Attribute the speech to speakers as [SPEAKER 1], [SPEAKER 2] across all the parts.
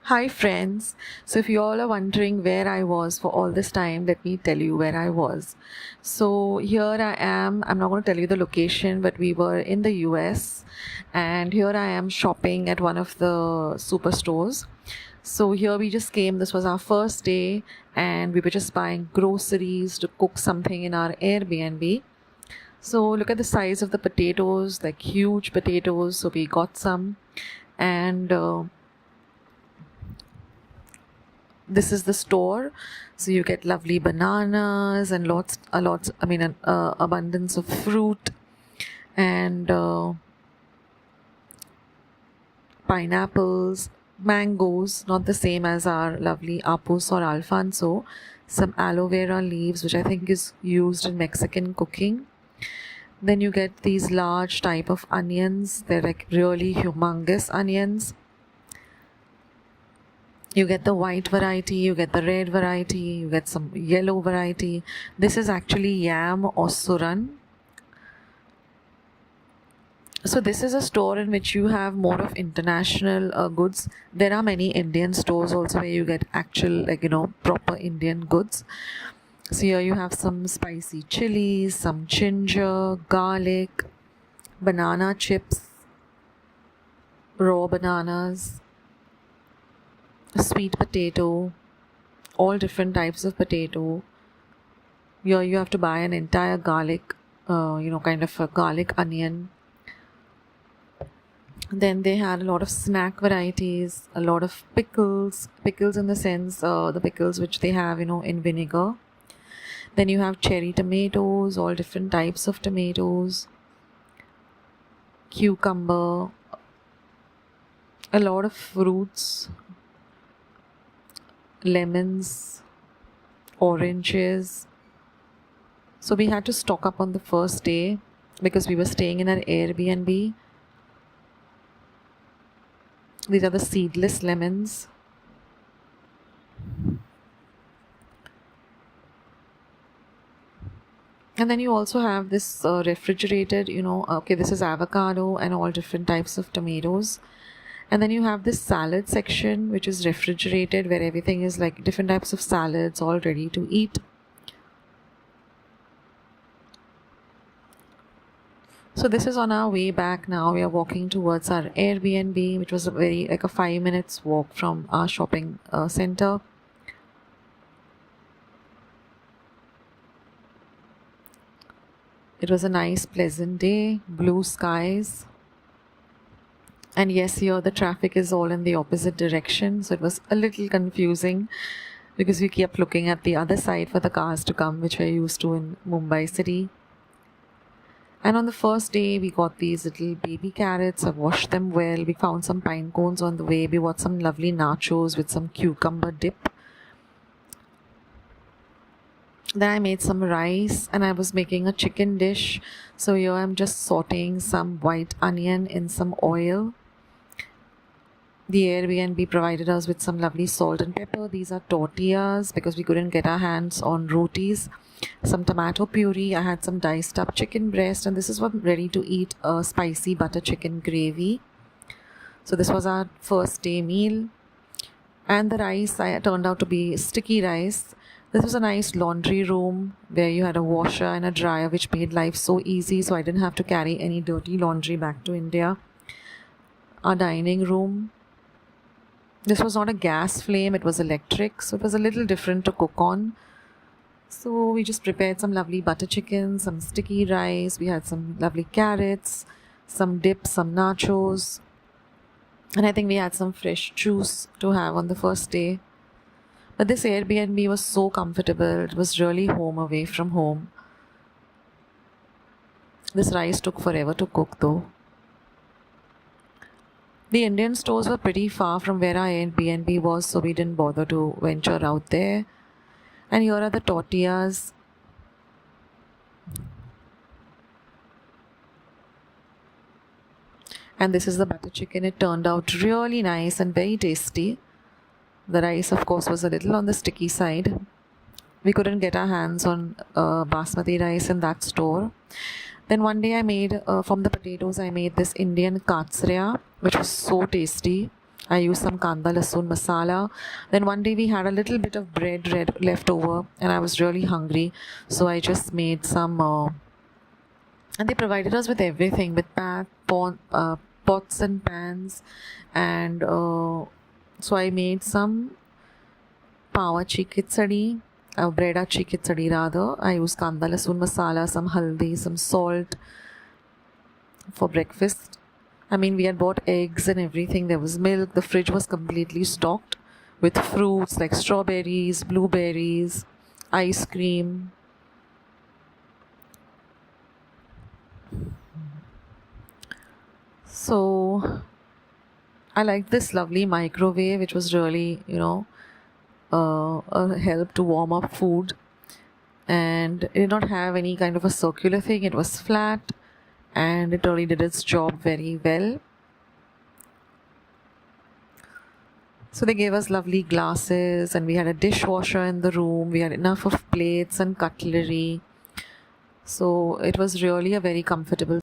[SPEAKER 1] Hi friends. So if you all are wondering where I was for all this time, let me tell you where I was. So here I am. I'm not going to tell you the location, but we were in the US and here I am shopping at one of the superstores. So here we just came. This was our first day and we were just buying groceries to cook something in our Airbnb. So look at the size of the potatoes, like huge potatoes. So we got some and this is the store. So you get lovely bananas and an abundance of fruit and pineapples, mangoes, not the same as our lovely apus or alfonso. Some aloe vera leaves, which I think is used in Mexican cooking. Then you get these large type of onions. They're like really humongous onions. You get the white variety, you get the red variety, you get some yellow variety. This is actually yam or suran. So this is a store in which you have more of international goods. There are many Indian stores also where you get actual proper Indian goods. So here you have some spicy chilies, some ginger, garlic, banana chips, raw bananas, sweet potato, all different types of potato. Here you have to buy an entire garlic, kind of a garlic onion. Then they had a lot of snack varieties, a lot of pickles in the sense, the pickles which they have, in vinegar. Then you have cherry tomatoes, all different types of tomatoes, cucumber, a lot of fruits, lemons, oranges. So we had to stock up on the first day because we were staying in an Airbnb. These are the seedless lemons. And then you also have this refrigerated, this is avocado and all different types of tomatoes. And then you have this salad section, which is refrigerated, where everything is like different types of salads all ready to eat. So this is on our way back now. We are walking towards our Airbnb, which was a 5 minutes walk from our shopping center. It was a nice, pleasant day, blue skies. And yes, here the traffic is all in the opposite direction. So it was a little confusing because we kept looking at the other side for the cars to come, which we're used to in Mumbai city. And on the first day, we got these little baby carrots. I washed them well. We found some pine cones on the way. We bought some lovely nachos with some cucumber dip. Then I made some rice and I was making a chicken dish. So here I'm just sauteing some white onion in some oil. The Airbnb provided us with some lovely salt and pepper. These are tortillas because we couldn't get our hands on rotis. Some tomato puree. I had some diced up chicken breast, and this is what ready to eat a spicy butter chicken gravy. So this was our first day meal. And the rice turned out to be sticky rice. This was a nice laundry room where you had a washer and a dryer, which made life so easy. So I didn't have to carry any dirty laundry back to India. Our dining room. This was not a gas flame, it was electric. So it was a little different to cook on. So we just prepared some lovely butter chicken, some sticky rice. We had some lovely carrots, some dip, some nachos. And I think we had some fresh juice to have on the first day. But this Airbnb was so comfortable. It was really home away from home. This rice took forever to cook though. The Indian stores were pretty far from where our Airbnb was, so we didn't bother to venture out there. And here are the tortillas. And this is the butter chicken. It turned out really nice and very tasty. The rice, of course, was a little on the sticky side. We couldn't get our hands on basmati rice in that store. Then one day I made, from the potatoes, I made this Indian katsria, which was so tasty. I used some kanda lasun masala. Then one day we had a little bit of bread left over, and I was really hungry, so I just made some. And they provided us with everything, with pots and pans, and so I made some pawachi khichdi, breadachi khichdi rather. I used kanda lasun masala, some haldi, some salt for breakfast. I mean, we had bought eggs and everything. There was milk. The fridge was completely stocked with fruits like strawberries, blueberries, ice cream. So I liked this lovely microwave, which was really, a help to warm up food. And it did not have any kind of a circular thing. It was flat, and it really did its job very well. So they gave us lovely glasses, and we had a dishwasher in the room. We had enough of plates and cutlery. So it was really a very comfortable.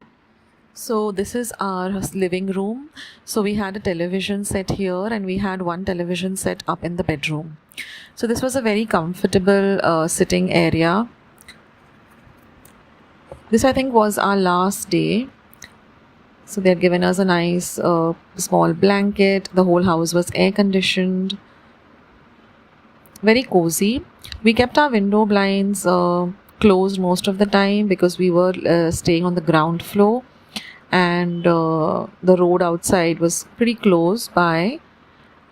[SPEAKER 1] So this is our living room. So we had a television set here, and we had one television set up in the bedroom. So this was a very comfortable sitting area. This, I think, was our last day. So they had given us a nice small blanket. The whole house was air conditioned. Very cozy. We kept our window blinds closed most of the time because we were staying on the ground floor, and the road outside was pretty close by,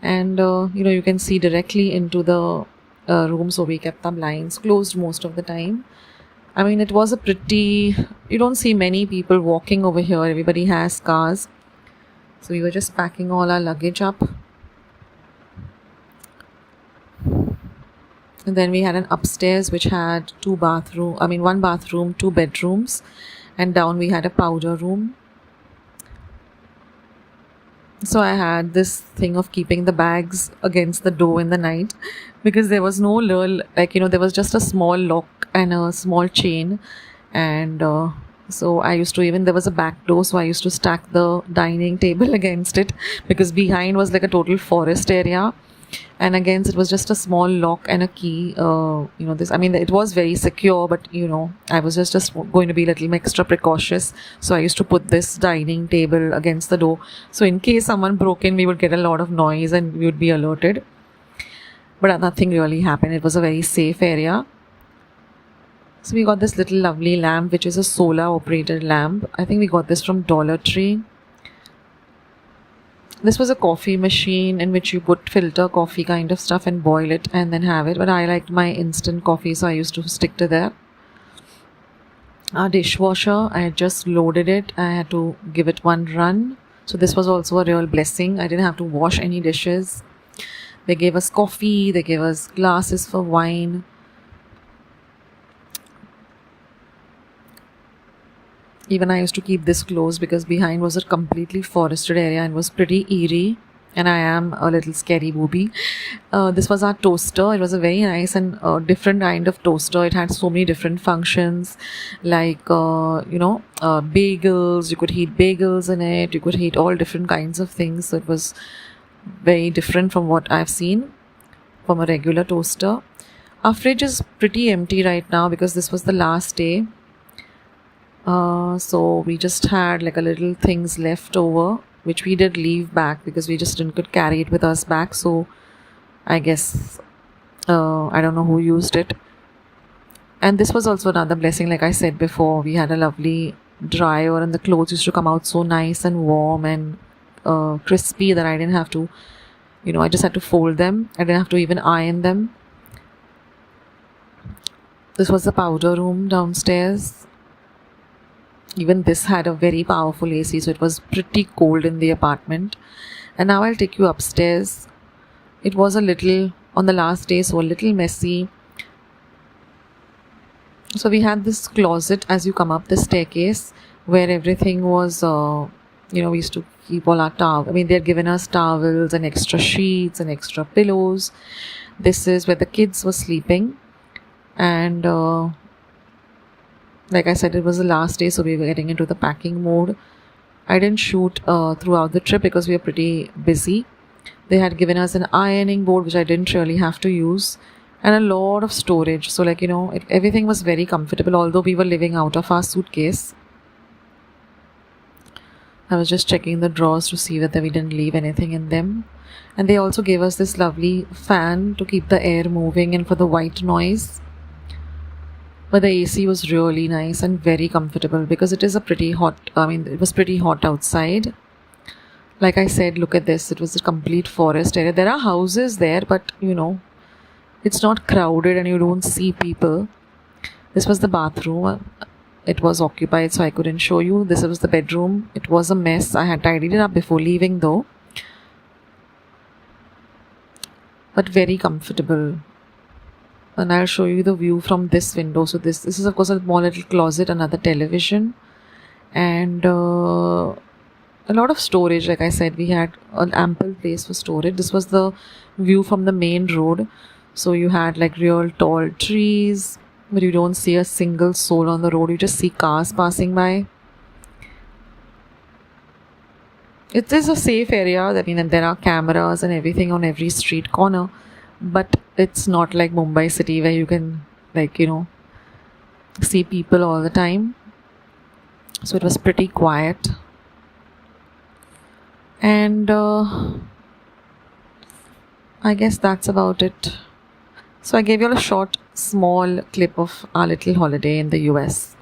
[SPEAKER 1] and you can see directly into the room, so we kept the blinds closed most of the time. I mean, it was you don't see many people walking over here. Everybody has cars. So we were just packing all our luggage up. And then we had an upstairs which had one bathroom, 2 bedrooms, and down we had a powder room. So I had this thing of keeping the bags against the door in the night because there was no lure, there was just a small lock and a small chain, and so I used to, there was a back door, so I used to stack the dining table against it because behind was like a total forest area, and against it was just a small lock and a key. It was very secure, but I was just going to be a little extra precautious, so I used to put this dining table against the door, so in case someone broke in, we would get a lot of noise and we would be alerted. But nothing really happened. It was a very safe area. So we got this little lovely lamp, which is a solar operated lamp. I think we got this from Dollar Tree. This was a coffee machine in which you put filter coffee kind of stuff and boil it and then have it. But I liked my instant coffee, so I used to stick to that. Our dishwasher, I had just loaded it. I had to give it one run. So this was also a real blessing. I didn't have to wash any dishes. They gave us coffee. They gave us glasses for wine. Even I used to keep this closed because behind was a completely forested area and was pretty eerie, and I am a little scary booby. This was our toaster. It was a very nice and different kind of toaster. It had so many different functions, like bagels. You could heat bagels in it. You could heat all different kinds of things. So it was very different from what I've seen from a regular toaster. Our fridge is pretty empty right now because this was the last day. So we just had like a little things left over, which we did leave back because we just could carry it with us back. So I guess I don't know who used it. And this was also another blessing. Like I said before, we had a lovely dryer and the clothes used to come out so nice and warm and crispy that I didn't have to, I just had to fold them. I didn't have to even iron them. This was the powder room downstairs. Even this had a very powerful AC, so it was pretty cold in the apartment. And now I'll take you upstairs. It was a little, on the last day, so a little messy. So we had this closet as you come up the staircase where everything was, we used to keep all our towels. They had given us towels and extra sheets and extra pillows. This is where the kids were sleeping. And like I said, it was the last day, so we were getting into the packing mode. I didn't shoot throughout the trip because we were pretty busy. They had given us an ironing board, which I didn't really have to use, and a lot of storage. So, like, everything was very comfortable, although we were living out of our suitcase. I was just checking the drawers to see whether we didn't leave anything in them. And they also gave us this lovely fan to keep the air moving and for the white noise. But the AC was really nice and very comfortable because it is it was pretty hot outside. Like I said, look at this. It was a complete forest area. There are houses there, but it's not crowded and you don't see people. This was the bathroom. It was occupied, so I couldn't show you. This was the bedroom. It was a mess. I had tidied it up before leaving though. But very comfortable. And I'll show you the view from this window. So this is of course a small little closet, another television, and a lot of storage. Like I said, we had an ample place for storage. This was the view from the main road. So you had like real tall trees, but you don't see a single soul on the road. You just see cars passing by. It is a safe area. I mean, and there are cameras and everything on every street corner, but it's not like Mumbai city where you can see people all the time. So it was pretty quiet. And I guess that's about it. So I gave you all a short, small clip of our little holiday in the US.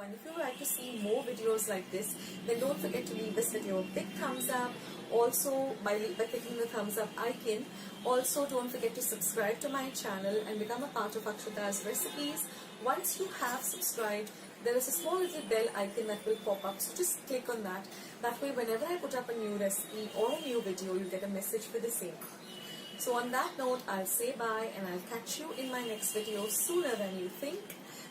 [SPEAKER 2] And if you would like to see more videos like this, then don't forget to leave this video a big thumbs up. Also, by clicking the thumbs up icon. Also, don't forget to subscribe to my channel and become a part of Akshata's recipes. Once you have subscribed, there is a small little bell icon that will pop up, so just click on that. That way, whenever I put up a new recipe or a new video, you get a message for the same. So on that note, I'll say bye and I'll catch you in my next video sooner than you think.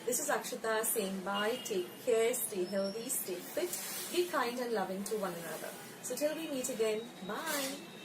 [SPEAKER 2] This is Akshata saying bye, take care, stay healthy, stay fit, be kind and loving to one another. So till we meet again, bye.